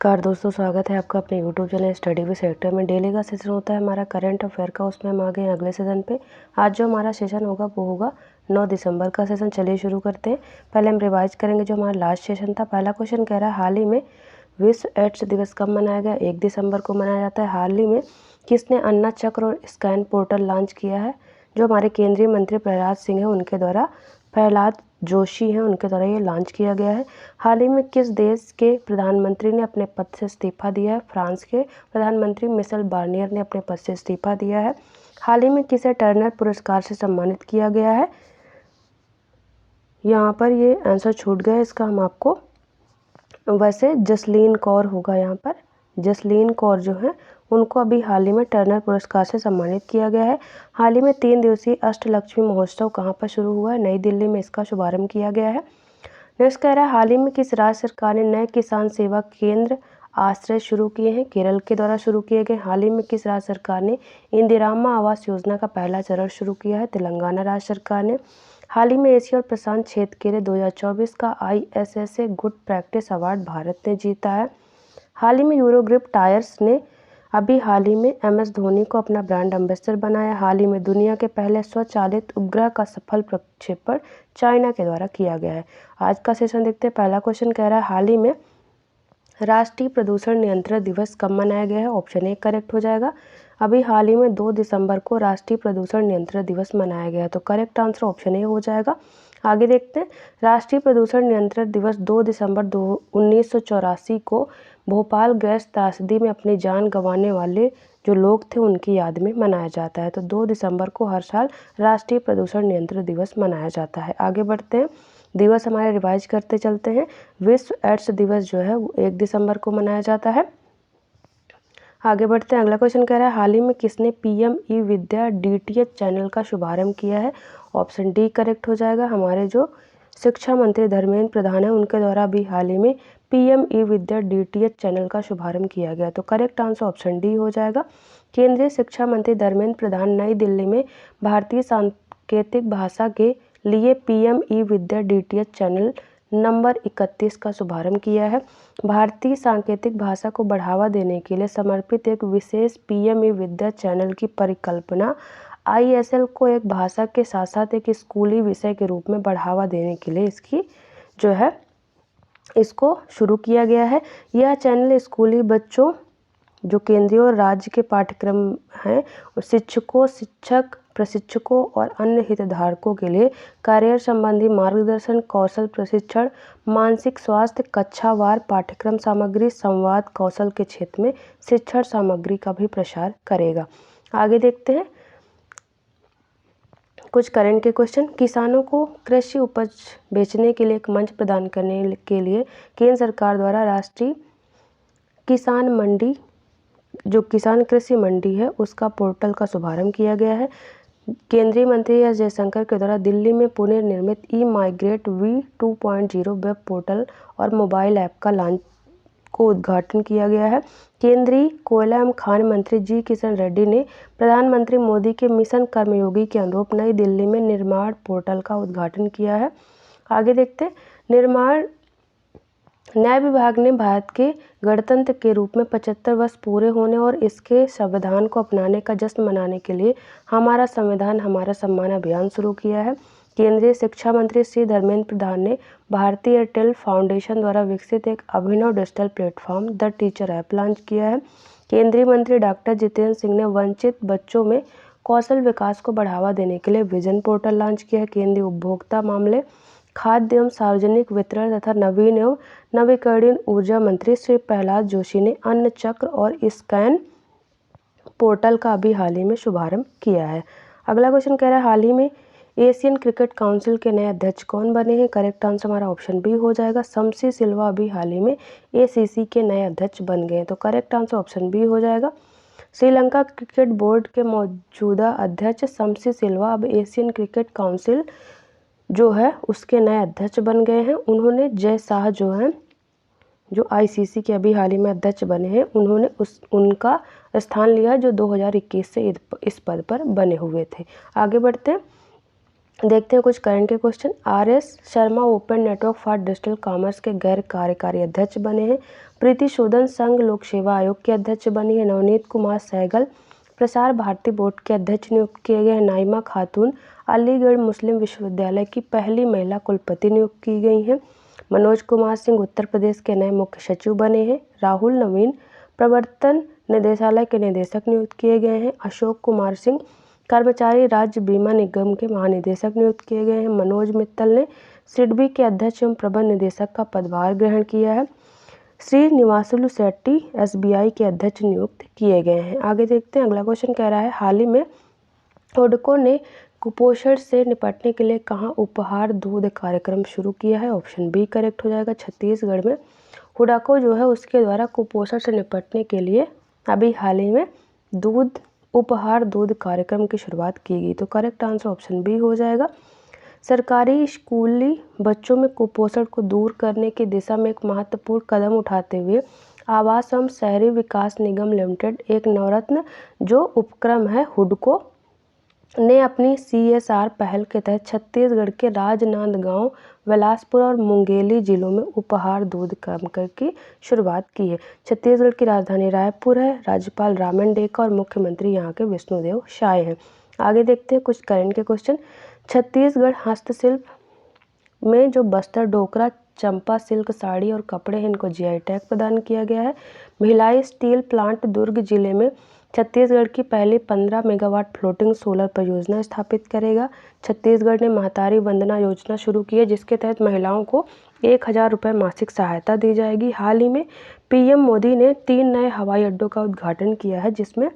नमस्कार दोस्तों, स्वागत है आपका अपने YouTube channel study with sector में। डेली का सेशन होता है हमारा करंट अफेयर का, उसमें हम आ गए अगले सेशन पे। आज जो हमारा सेशन होगा वो होगा 9 दिसंबर का सेशन। चलिए शुरू करते हैं। पहले हम रिवाइज करेंगे जो हमारा लास्ट सेशन था। पहला क्वेश्चन कह रहा है हाल ही में विश्व एड्स दिवस कब मनाया गया? 1 दिसंबर को मनाया जाता है। हाल ही में किसने अन्ना चक्र और स्कैन पोर्टल लॉन्च किया है? जो हमारे केंद्रीय मंत्री प्रहलाद सिंह है उनके द्वारा, प्रहलाद जोशी हैं उनके द्वारा ये लॉन्च किया गया है। हाल ही में किस देश के प्रधानमंत्री ने अपने पद से इस्तीफा दिया है? फ्रांस के प्रधानमंत्री मिशेल बार्नियर ने अपने पद से इस्तीफा दिया है। हाल ही में किसे टर्नर पुरस्कार से सम्मानित किया गया है? यहाँ पर ये आंसर छूट गया, इसका हम आपको, वैसे जसलीन कौर होगा यहाँ पर। जसलीन कौर जो है उनको अभी हाल ही में टर्नर पुरस्कार से सम्मानित किया गया है। हाल ही में 3 दिवसीय अष्टलक्ष्मी महोत्सव कहाँ पर शुरू हुआ है? नई दिल्ली में इसका शुभारंभ किया गया है। नेक्स्ट कह रहा है हाल ही में किस राज्य सरकार ने नए किसान सेवा केंद्र आश्रय शुरू किए हैं? केरल के द्वारा शुरू किए गए। हाल ही में किस राज्य सरकार ने इंदिराम्मा आवास योजना का पहला चरण शुरू किया है? तेलंगाना राज्य सरकार ने। हाल ही में एशिया और प्रशांत क्षेत्र के लिए 2024 का ISSA good practice award Bharat ने जीता है। हाल ही में यूरोग्रिप टायर्स ने अभी हाल ही में MS धोनी को अपना ब्रांड एम्बेसडर बनाया। हाल ही में दुनिया के पहले स्वचालित उपग्रह का सफल प्रक्षेपण चाइना के द्वारा किया गया है। आज का सेशन देखते हैं। पहला क्वेश्चन कह रहा है हाल ही में राष्ट्रीय प्रदूषण नियंत्रण दिवस कब मनाया गया है? ऑप्शन ए करेक्ट हो जाएगा। अभी हाल ही में 2 दिसंबर को राष्ट्रीय प्रदूषण नियंत्रण दिवस मनाया गया है, तो करेक्ट आंसर ऑप्शन ए हो जाएगा। आगे देखते हैं। राष्ट्रीय प्रदूषण नियंत्रण दिवस 2 दिसंबर 1984 को भोपाल गैस त्रासदी में अपनी जान गंवाने वाले जो लोग थे उनकी याद में मनाया जाता है। तो 2 दिसंबर को हर साल राष्ट्रीय प्रदूषण नियंत्रण दिवस मनाया जाता है। आगे बढ़ते हैं, दिवस हमारे रिवाइज करते चलते हैं। विश्व एड्स दिवस जो है वो 1 दिसंबर को मनाया जाता है। आगे बढ़ते हैं। अगला क्वेश्चन कह रहा है हाल ही में किसने PM ई विद्या DTH चैनल का शुभारंभ किया है? ऑप्शन डी करेक्ट हो जाएगा। हमारे जो शिक्षा मंत्री धर्मेंद्र प्रधान है उनके द्वारा भी हाल ही में PM ई विद्या DTH चैनल का शुभारंभ किया गया, तो करेक्ट आंसर ऑप्शन डी हो जाएगा। केंद्रीय शिक्षा मंत्री धर्मेंद्र प्रधान नई दिल्ली में भारतीय सांकेतिक भाषा के लिए PM ई विद्या DTH चैनल नंबर 31 का शुभारंभ किया है। भारतीय सांकेतिक भाषा को बढ़ावा देने के लिए समर्पित एक विशेष PM ई विद्या चैनल की परिकल्पना ISL को एक भाषा के साथ साथ एक स्कूली विषय के रूप में बढ़ावा देने के लिए इसकी जो है इसको शुरू किया गया है। यह चैनल स्कूली बच्चों जो केंद्रीय और राज्य के पाठ्यक्रम हैं और शिक्षकों, शिक्षक प्रशिक्षकों और अन्य हितधारकों के लिए करियर संबंधी मार्गदर्शन, कौशल प्रशिक्षण, मानसिक स्वास्थ्य, कक्षावार पाठ्यक्रम सामग्री, संवाद कौशल के क्षेत्र में शिक्षण सामग्री का भी प्रसार करेगा। आगे देखते हैं कुछ करंट के क्वेश्चन। किसानों को कृषि उपज बेचने के लिए एक मंच प्रदान करने के लिए केंद्र सरकार द्वारा राष्ट्रीय किसान मंडी जो किसान कृषि मंडी है उसका पोर्टल का शुभारंभ किया गया है। केंद्रीय मंत्री एस जयशंकर के द्वारा दिल्ली में पुनर्निर्मित ई-माइग्रेट V2.0 वेब पोर्टल और मोबाइल ऐप का लॉन्च को उद्घाटन किया गया है। केंद्रीय कोयला एवं खान मंत्री जी किशन रेड्डी ने प्रधानमंत्री मोदी के मिशन कर्मयोगी के अनुरूप नई दिल्ली में निर्माण पोर्टल का उद्घाटन किया है। आगे देखते हैं। निर्माण न्याय विभाग ने भारत के गणतंत्र के रूप में 75 वर्ष पूरे होने और इसके संविधान को अपनाने का जश्न मनाने के लिए हमारा संविधान हमारा सम्मान अभियान शुरू किया है। केंद्रीय शिक्षा मंत्री श्री धर्मेंद्र प्रधान ने भारतीय एयरटेल फाउंडेशन द्वारा विकसित एक अभिनव digital platform the teacher app launch किया है। केंद्रीय मंत्री डॉक्टर जितेंद्र सिंह ने वंचित बच्चों में कौशल विकास को बढ़ावा देने के लिए विजन पोर्टल लॉन्च किया है। केंद्रीय उपभोक्ता मामले, खाद्य एवं सार्वजनिक वितरण तथा नवीन एवं नवीकरणीय ऊर्जा मंत्री श्री प्रहलाद जोशी ने अन्न चक्र और स्कैन पोर्टल का अभी हाल ही में शुभारंभ किया है। अगला क्वेश्चन कह रहा है हाल ही में एशियन क्रिकेट काउंसिल के नए अध्यक्ष कौन बने हैं? करेक्ट आंसर हमारा ऑप्शन बी हो जाएगा। शमशी सिल्वा अभी हाल ही में ACC के नए अध्यक्ष बन गए हैं, तो करेक्ट आंसर ऑप्शन बी हो जाएगा। श्रीलंका क्रिकेट बोर्ड के मौजूदा अध्यक्ष शमशी सिल्वा अब एशियन क्रिकेट काउंसिल जो है उसके नए अध्यक्ष बन गए हैं। उन्होंने जय शाह जो हैं जो ICC के अभी हाल ही में अध्यक्ष बने हैं उन्होंने उनका स्थान लिया जो 2021 से इस पद पर बने हुए थे। आगे बढ़ते हैं, देखते हैं कुछ करंट के question. RS Sharma open network for digital commerce के गैर कार्यकारी अध्यक्ष बने हैं। प्रीति सूदन संघ लोक सेवा आयोग के अध्यक्ष बनी है। नवनीत कुमार सहगल प्रसार भारती बोर्ड के अध्यक्ष नियुक्त किए गए हैं। नाइमा खातून अलीगढ़ मुस्लिम विश्वविद्यालय की पहली महिला कुलपति नियुक्त की गई हैं। मनोज कुमार सिंह उत्तर प्रदेश के नए मुख्य सचिव बने हैं। राहुल नवीन प्रवर्तन निदेशालय के निदेशक नियुक्त किए गए हैं। अशोक कुमार सिंह कर्मचारी राज्य बीमा निगम के महानिदेशक नियुक्त किए गए हैं। मनोज मित्तल ने सिडबी के अध्यक्ष एवं प्रबंध निदेशक का पदभार ग्रहण किया है। श्रीनिवासुलु शेट्टी एसबीआई के अध्यक्ष नियुक्त किए गए हैं। आगे देखते हैं, अगला क्वेश्चन कह रहा है हाल ही में हुडको ने कुपोषण से निपटने के लिए कहाँ उपहार दूध कार्यक्रम शुरू किया है? ऑप्शन बी करेक्ट हो जाएगा। छत्तीसगढ़ में हुडको जो है उसके द्वारा कुपोषण से निपटने के लिए अभी हाल ही में उपहार दूध कार्यक्रम की शुरुआत की गई। तो करेक्ट आंसर ऑप्शन बी हो जाएगा। सरकारी स्कूली बच्चों में कुपोषण को दूर करने की दिशा में एक महत्वपूर्ण कदम उठाते हुए आवास एवं शहरी विकास निगम लिमिटेड एक नवरत्न जो उपक्रम है हुडको ने अपनी CSR पहल के तहत छत्तीसगढ़ के राजनांदगांव, बिलासपुर और मुंगेली जिलों में उपहार दूध कार्यक्रम की शुरुआत की है। छत्तीसगढ़ की राजधानी रायपुर है। राज्यपाल रामन डेका और मुख्यमंत्री यहाँ के विष्णुदेव साय हैं। आगे देखते हैं कुछ करंट के क्वेश्चन। छत्तीसगढ़ हस्तशिल्प में जो बस्तर डोकरा, चंपा सिल्क साड़ी और कपड़े हैं इनको GI टैग प्रदान किया गया है। भिलाई स्टील प्लांट दुर्ग जिले में छत्तीसगढ़ की पहली 15 मेगावाट फ्लोटिंग सोलर परियोजना स्थापित करेगा। छत्तीसगढ़ ने महतारी वंदना योजना शुरू की है जिसके तहत महिलाओं को 1000 रुपये मासिक सहायता दी जाएगी। हाल ही में PM मोदी ने 3 नए हवाई अड्डों का उद्घाटन किया है जिसमें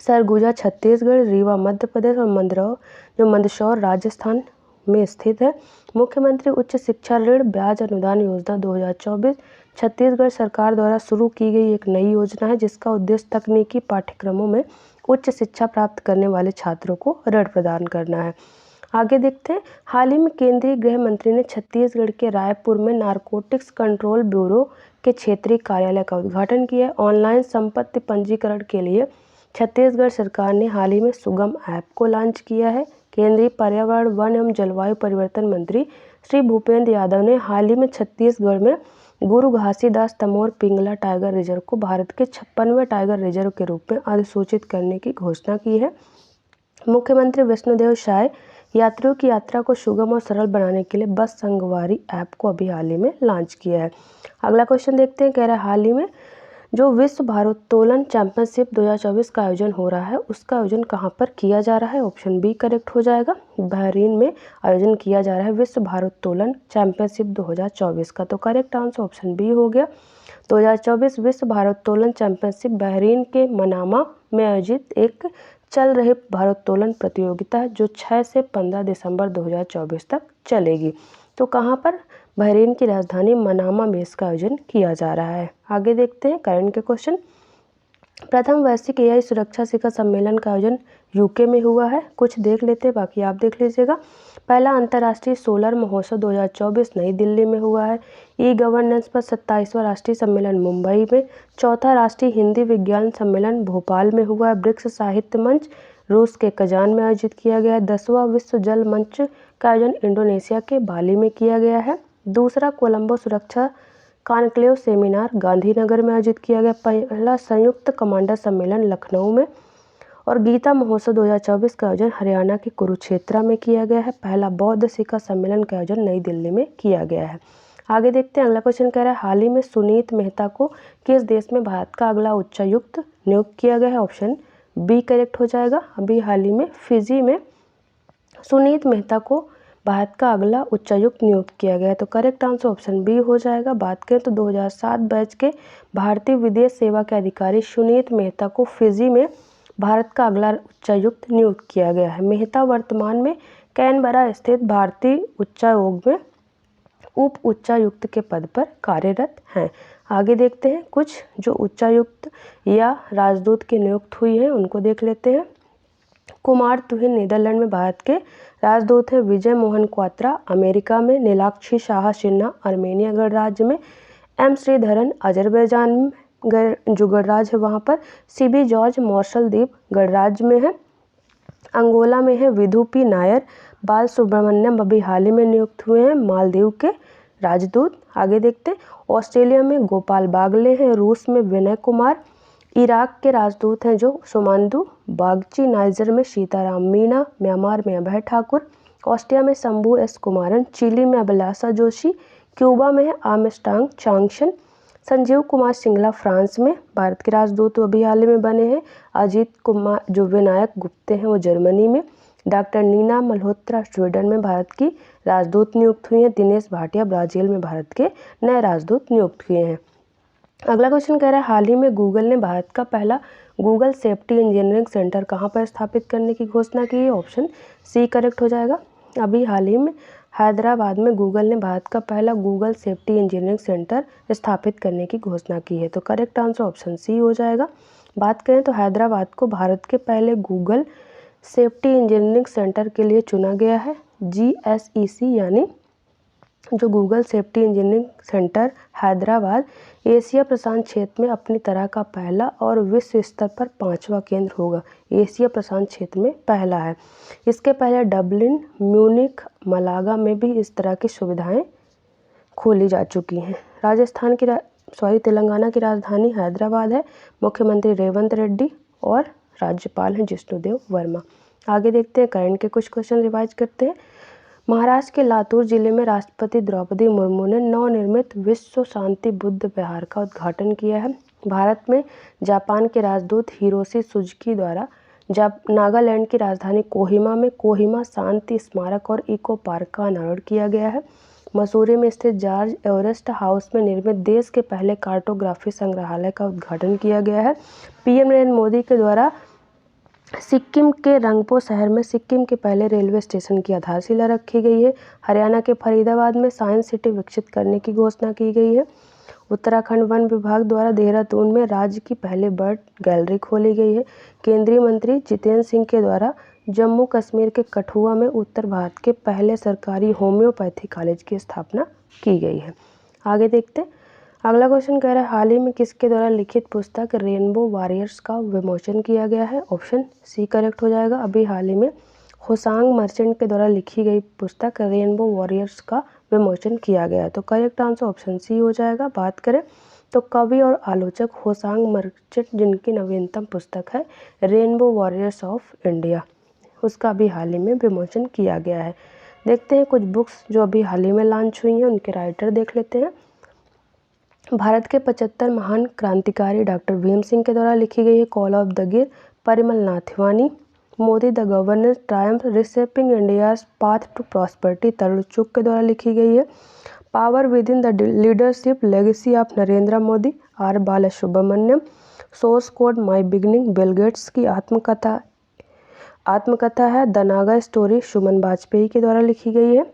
सरगुजा छत्तीसगढ़, रीवा मध्य प्रदेश और मंदसौर राजस्थान में स्थित है। मुख्यमंत्री उच्च शिक्षा ऋण ब्याज अनुदान योजना 2024 छत्तीसगढ़ सरकार द्वारा शुरू की गई एक नई योजना है जिसका उद्देश्य तकनीकी पाठ्यक्रमों में उच्च शिक्षा प्राप्त करने वाले छात्रों को ऋण प्रदान करना है। आगे देखते हैं, हाल ही में केंद्रीय गृह मंत्री ने छत्तीसगढ़ के रायपुर में नारकोटिक्स कंट्रोल ब्यूरो के क्षेत्रीय कार्यालय का उद्घाटन किया है। ऑनलाइन संपत्ति पंजीकरण के लिए छत्तीसगढ़ सरकार ने हाल ही में सुगम ऐप को लॉन्च किया है। केंद्रीय पर्यावरण, वन एवं जलवायु परिवर्तन मंत्री श्री भूपेंद्र यादव ने हाल ही में छत्तीसगढ़ में गुरु घासीदास तमोर पिंगला टाइगर रिजर्व को भारत के 56वें टाइगर रिजर्व के रूप में अधिसूचित करने की घोषणा की है। मुख्यमंत्री विष्णुदेव साय यात्रियों की यात्रा को सुगम और सरल बनाने के लिए बस संगवारी ऐप को अभी हाल ही में लॉन्च किया है। अगला क्वेश्चन देखते हैं, कह रहा है हाल ही में जो विश्व भारोत्तोलन चैंपियनशिप 2024 का आयोजन हो रहा है उसका आयोजन कहाँ पर किया जा रहा है? ऑप्शन बी करेक्ट हो जाएगा। बहरीन में आयोजन किया जा रहा है विश्व भारोत्तोलन चैंपियनशिप 2024 का। तो करेक्ट आंसर ऑप्शन बी हो गया। 2024 विश्व भारोत्तोलन चैंपियनशिप बहरीन के मनामा में आयोजित एक चल रही भारोत्तोलन प्रतियोगिता है जो 6 से 15 दिसंबर 2024 तक चलेगी। तो कहाँ पर? बहरीन की राजधानी मनामा में इसका आयोजन किया जा रहा है। आगे देखते हैं करंट के क्वेश्चन। प्रथम वैश्विक AI सुरक्षा शिखर सम्मेलन का आयोजन UK में हुआ है। कुछ देख लेते हैं, बाकी आप देख लीजिएगा। पहला अंतर्राष्ट्रीय सोलर महोत्सव 2024 नई दिल्ली में हुआ है। E-गवर्नेंस पर 27वां राष्ट्रीय सम्मेलन मुंबई में। चौथा राष्ट्रीय हिंदी विज्ञान सम्मेलन भोपाल में हुआ है। ब्रिक्स साहित्य मंच रूस के कजान में आयोजित किया गया है। 10वां विश्व जल मंच का आयोजन इंडोनेशिया के बाली में किया गया है। दूसरा कोलंबो सुरक्षा कॉन्क्लेव सेमिनार गांधीनगर में आयोजित किया गया। पहला संयुक्त कमांडर सम्मेलन लखनऊ में। और गीता महोत्सव 2024 का आयोजन हरियाणा के कुरुक्षेत्र में किया गया है। पहला बौद्ध शिखर सम्मेलन का आयोजन नई दिल्ली में किया गया है। आगे देखते हैं, अगला क्वेश्चन कह रहा है हाल ही में सुनीत मेहता को किस देश में भारत का अगला उच्चायुक्त नियुक्त किया गया है? ऑप्शन बी करेक्ट हो जाएगा। अभी हाल ही में फिजी में सुनीत मेहता को भारत का अगला उच्चायुक्त नियुक्त किया गया है। तो करेक्ट आंसर ऑप्शन बी हो जाएगा। बात करें तो 2007 बैच के भारतीय विदेश सेवा के अधिकारी सुनीत मेहता को फिजी में भारत का अगला उच्चायुक्त नियुक्त किया गया है। मेहता वर्तमान में कैनबरा स्थित भारतीय उच्चायोग में उप उच्चायुक्त के पद पर कार्यरत हैं। आगे देखते हैं कुछ जो उच्चायुक्त या राजदूत की नियुक्त हुई है उनको देख लेते हैं। कुमार तुहिन नीदरलैंड में भारत के राजदूत हैं। विजय मोहन क्वात्रा अमेरिका में। नीलाक्षी शाह सिन्हा अर्मेनिया गणराज्य में। M श्रीधरन अजरबैजान में जो गणराज्य है वहाँ पर। CB जॉर्ज मार्शल द्वीप गणराज्य में है। अंगोला में है। विधु पी नायर। बाल सुब्रमण्यम अभी हाल ही में नियुक्त हुए हैं मालदीव के राजदूत। आगे देखते हैं, ऑस्ट्रेलिया में गोपाल बागले हैं, रूस में विनय कुमार, इराक के राजदूत हैं जो सोमांदू बागची, नाइजर में सीताराम मीणा, म्यांमार में अभय ठाकुर, ऑस्ट्रिया में शंभू एस कुमारन, चिली में अभिलाषा जोशी, क्यूबा में आर्मस्ट्रांग चांगशन, संजीव कुमार सिंगला फ्रांस में। भारत के राजदूत अभी हाल ही में बने हैं अजीत कुमार, जो विनायक गुप्ते हैं वो जर्मनी में। डॉक्टर नीना मल्होत्रा स्वीडन में भारत की राजदूत नियुक्त हुई हैं। दिनेश भाटिया ब्राजील में भारत के नए राजदूत नियुक्त हुए हैं। अगला क्वेश्चन कह रहा है, हाल ही में गूगल ने भारत का पहला गूगल सेफ्टी इंजीनियरिंग सेंटर कहाँ पर स्थापित करने की घोषणा की है? ऑप्शन सी करेक्ट हो जाएगा। अभी हाल ही में हैदराबाद में गूगल ने भारत का पहला गूगल सेफ्टी इंजीनियरिंग सेंटर स्थापित करने की घोषणा की है, तो करेक्ट आंसर ऑप्शन सी हो जाएगा। बात करें तो हैदराबाद को भारत के पहले गूगल सेफ्टी इंजीनियरिंग सेंटर के लिए चुना गया है। GSEC यानी जो Google safety engineering centre Hyderabad Asia प्रशांत क्षेत्र में अपनी तरह का पहला और विश्व स्तर पर 5वां केंद्र होगा। एशिया प्रशांत क्षेत्र में पहला है। इसके पहले डबलिन, म्यूनिख, मलागा में भी इस तरह की सुविधाएं खोली जा चुकी हैं। तेलंगाना की राजधानी हैदराबाद है। मुख्यमंत्री रेवंत रेड्डी और राज्यपाल हैं जिष्णुदेव वर्मा। आगे देखते हैं, करंट के कुछ क्वेश्चन रिवाइज करते हैं। महाराष्ट्र के लातूर जिले में राष्ट्रपति द्रौपदी मुर्मू ने नवनिर्मित विश्व शांति बुद्ध विहार का उद्घाटन किया है। भारत में जापान के राजदूत हिरोशी सुजुकी द्वारा नागालैंड की राजधानी कोहिमा में कोहिमा शांति स्मारक और इको पार्क का अनावरण किया गया है। मसूरी में स्थित जॉर्ज एवरेस्ट हाउस में निर्मित देश के पहले कार्टोग्राफी संग्रहालय का उद्घाटन किया गया है। PM नरेंद्र मोदी के द्वारा सिक्किम के रंगपो शहर में सिक्किम के पहले रेलवे स्टेशन की आधारशिला रखी गई है। हरियाणा के फरीदाबाद में साइंस सिटी विकसित करने की घोषणा की गई है। उत्तराखंड वन विभाग द्वारा देहरादून में राज्य की पहली बर्ड गैलरी खोली गई है। केंद्रीय मंत्री जितेंद्र सिंह के द्वारा जम्मू कश्मीर के कठुआ में उत्तर भारत के पहले सरकारी होम्योपैथी कॉलेज की स्थापना की गई है। आगे देखते हैं, अगला क्वेश्चन कह रहा है, हाल ही में किसके द्वारा लिखित पुस्तक रेनबो वॉरियर्स का विमोचन किया गया है? ऑप्शन सी करेक्ट हो जाएगा। अभी हाल ही में होसांग मर्चेंट के द्वारा लिखी गई पुस्तक रेनबो वॉरियर्स का विमोचन किया गया है, तो करेक्ट आंसर ऑप्शन सी हो जाएगा। बात करें तो कवि और आलोचक होसांग मर्चेंट, जिनकी नवीनतम पुस्तक है रेनबो वॉरियर्स ऑफ इंडिया, उसका अभी हाल ही में विमोचन किया गया है। देखते हैं कुछ बुक्स जो अभी हाल ही में लॉन्च हुई हैं, उनके राइटर देख लेते हैं। भारत के 75 महान क्रांतिकारी डॉक्टर भीम सिंह के द्वारा लिखी गई है call of the Gir, Parimal Nathwani. Modi the governance triumph reshaping India's path to prosperity, Tarun Chugh के द्वारा लिखी गई है। Power within the leadership legacy of Narendra Modi, R Balasubramaniam. Source code my beginning, Bill Gates की आत्मकथा है। द नागा स्टोरी सुमन वाजपेयी के द्वारा लिखी गई है।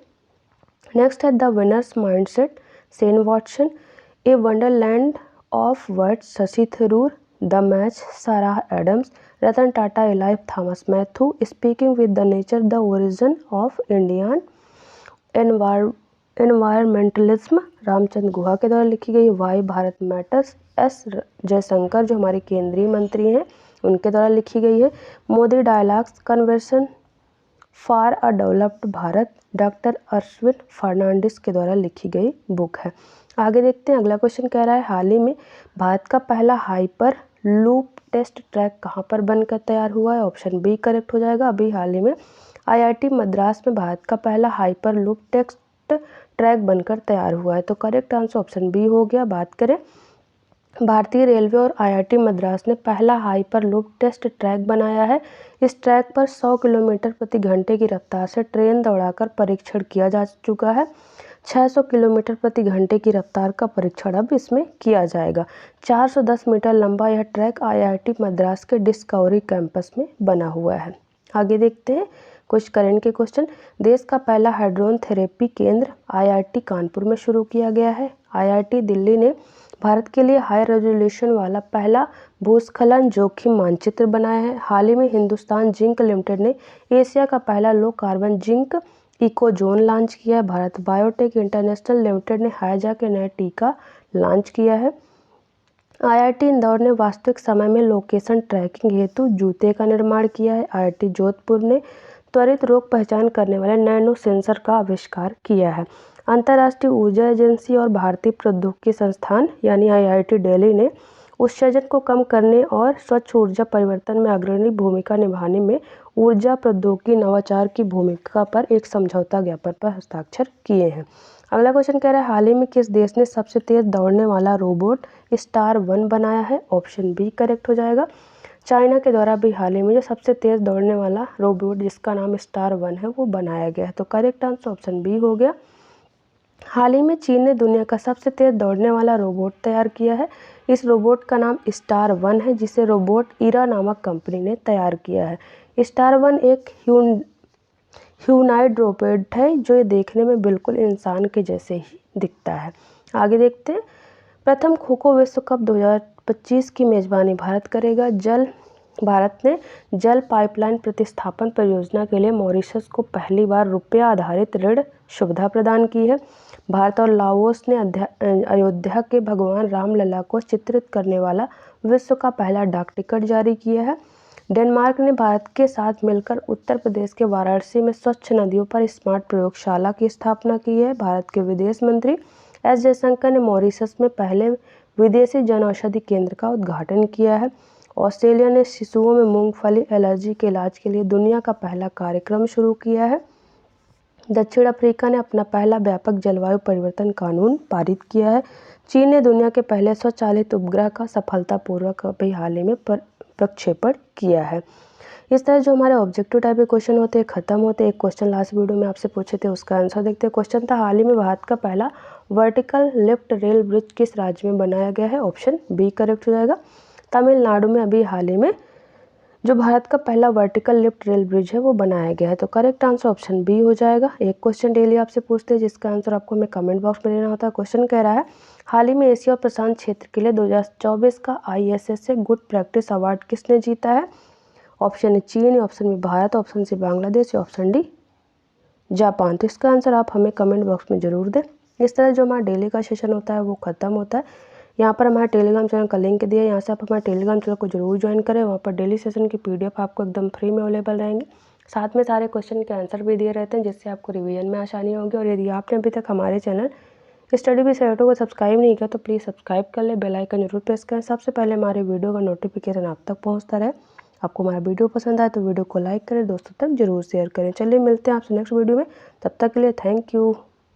नेक्स्ट है the winner's mindset, Shane Watson. A wonderland of words, Shashi Tharoor. The match, Sara Adams. Ratan Tata, a life, Thomas Mathew. Speaking with the nature, the origin of Indian environmentalism, Ramachandra Guha के द्वारा लिखी गई। Why Bharat matters, S Jaishankar जो हमारे केंद्रीय मंत्री हैं उनके द्वारा लिखी गई है। Modi dialogues conversion for a developed Bharat, doctor Ashwin Fernandes के द्वारा लिखी गई बुक है। आगे देखते हैं, अगला क्वेश्चन कह रहा है, हाल ही में भारत का पहला हाइपर लूप टेस्ट ट्रैक कहाँ पर बनकर तैयार हुआ है? ऑप्शन बी करेक्ट हो जाएगा। अभी हाल ही में IIT मद्रास में भारत का पहला हाइपर लूप टेस्ट ट्रैक बनकर तैयार हुआ है, तो करेक्ट आंसर ऑप्शन बी हो गया। बात करें, भारतीय रेलवे और IIT मद्रास ने पहला हाइपर लूप टेस्ट ट्रैक बनाया है। इस ट्रैक पर 100 किलोमीटर प्रति घंटे की रफ्तार से ट्रेन दौड़ाकर परीक्षण किया जा चुका है। 600 किलोमीटर प्रति घंटे की रफ्तार का परीक्षण अब इसमें किया जाएगा। 410 मीटर लंबा यह ट्रैक IIT मद्रास के डिस्कवरी कैंपस में बना हुआ है। आगे देखते हैं कुछ करंट के क्वेश्चन। देश का पहला हाइड्रोन थेरेपी केंद्र IIT कानपुर में शुरू किया गया है। IIT दिल्ली ने भारत के लिए हाई रेजोल्यूशन वाला पहला भूस्खलन जोखिम मानचित्र बनाया है। हाल ही में हिंदुस्तान जिंक लिमिटेड ने एशिया का पहला low carbon zinc eco zone launch किया है। भारत बायोटेक इंटरनेशनल लिमिटेड ने हाइजा के नए टीका लॉन्च किया है। IIT इंदौर ने वास्तविक समय में लोकेशन ट्रैकिंग हेतु जूते का निर्माण किया है। IIT जोधपुर ने त्वरित रोग पहचान करने वाले नैनो सेंसर का आविष्कार किया है। अंतर्राष्ट्रीय ऊर्जा एजेंसी और भारतीय प्रौद्योगिकी संस्थान यानी IIT दिल्ली ने उत्सर्जन को कम करने और स्वच्छ ऊर्जा परिवर्तन में अग्रणी भूमिका निभाने में ऊर्जा प्रौद्योगिकी नवाचार की भूमिका पर एक समझौता ज्ञापन पर हस्ताक्षर किए हैं। अगला क्वेश्चन कह रहा है, हाल ही में किस देश ने सबसे तेज दौड़ने वाला रोबोट स्टार 1 बनाया है? ऑप्शन बी करेक्ट हो जाएगा। चाइना के द्वारा भी हाल ही में जो सबसे तेज दौड़ने वाला रोबोट जिसका नाम स्टार 1 है वो बनाया गया है, तो करेक्ट आंसर ऑप्शन बी हो गया। हाल ही में चीन ने दुनिया का सबसे तेज दौड़ने वाला रोबोट तैयार किया है। इस रोबोट का नाम स्टार 1 है, जिसे रोबोट इरा नामक कंपनी ने तैयार किया है। स्टार 1 एक ह्यूमनॉइड रोबोट है जो देखने में बिल्कुल इंसान के जैसे ही दिखता है। आगे देखते हैं, प्रथम खो खो विश्व कप 2025 की मेजबानी भारत करेगा। भारत ने जल पाइपलाइन प्रतिस्थापन परियोजना के लिए मॉरिशस को पहली बार रुपया आधारित ऋण सुविधा प्रदान की है। भारत और लाओस ने अयोध्या के भगवान रामलला को चित्रित करने वाला विश्व का पहला डाक टिकट जारी किया है। डेनमार्क ने भारत के साथ मिलकर उत्तर प्रदेश के वाराणसी में स्वच्छ नदियों पर स्मार्ट प्रयोगशाला की स्थापना की है। भारत के विदेश मंत्री एस जयशंकर ने मॉरिशस में पहले विदेशी जनऔषधि केंद्र का उद्घाटन किया है। ऑस्ट्रेलिया ने शिशुओं में मूंगफली एलर्जी के इलाज के लिए दुनिया का पहला कार्यक्रम शुरू किया है। दक्षिण अफ्रीका ने अपना पहला व्यापक जलवायु परिवर्तन कानून पारित किया है। चीन ने दुनिया के पहले स्वचालित उपग्रह का सफलतापूर्वक अभी हाल ही में प्रक्षेपण किया है। इस तरह जो हमारे ऑब्जेक्टिव टाइप के क्वेश्चन होते हैं खत्म होते हैं। एक क्वेश्चन लास्ट वीडियो में आपसे पूछे थे, उसका आंसर देखते हैं। क्वेश्चन था, हाल ही में भारत का पहला वर्टिकल लिफ्ट रेल ब्रिज किस राज्य में बनाया गया है? ऑप्शन बी करेक्ट हो जाएगा। तमिलनाडु में अभी हाल ही में जो भारत का पहला वर्टिकल लिफ्ट रेल ब्रिज है वो बनाया गया है, तो करेक्ट आंसर ऑप्शन बी हो जाएगा। एक क्वेश्चन डेली आपसे पूछते हैं जिसका आंसर आपको हमें कमेंट बॉक्स में देना होता है। क्वेश्चन कह रहा है, हाल ही में एशिया और प्रशांत क्षेत्र के लिए 2024 का ISS से गुड प्रैक्टिस अवार्ड किसने जीता है? ऑप्शन ए चीन, option B Bharat, option C Bangladesh, option D जापान। तो इसका आंसर आप हमें कमेंट बॉक्स में ज़रूर दें। इस तरह जो हमारा डेली का सेशन होता है वो ख़त्म होता है। यहाँ पर हमारे टेलीग्राम चैनल का लिंक दिया है, यहाँ से आप हमारे टेलीग्राम चैनल को जरूर ज्वाइन करें। वहाँ पर डेली सेशन की PDF आपको एकदम फ्री में अवेलेबल रहेंगे। साथ में सारे क्वेश्चन के आंसर भी दिए रहते हैं जिससे आपको रिवीजन में आसानी होगी। और यदि आपने अभी तक हमारे चैनल स्टडी विद सेरेटो को सब्सक्राइब नहीं किया तो प्लीज़ सब्सक्राइब कर ले, बेल आइकन जरूर प्रेस करें, सबसे पहले हमारे वीडियो का नोटिफिकेशन आप तक पहुँचता रहे। आपको हमारा वीडियो पसंद आए तो वीडियो को लाइक करें, दोस्तों तक जरूर शेयर करें। चलिए मिलते हैं आपसे नेक्स्ट वीडियो में, तब तक के लिए थैंक यू।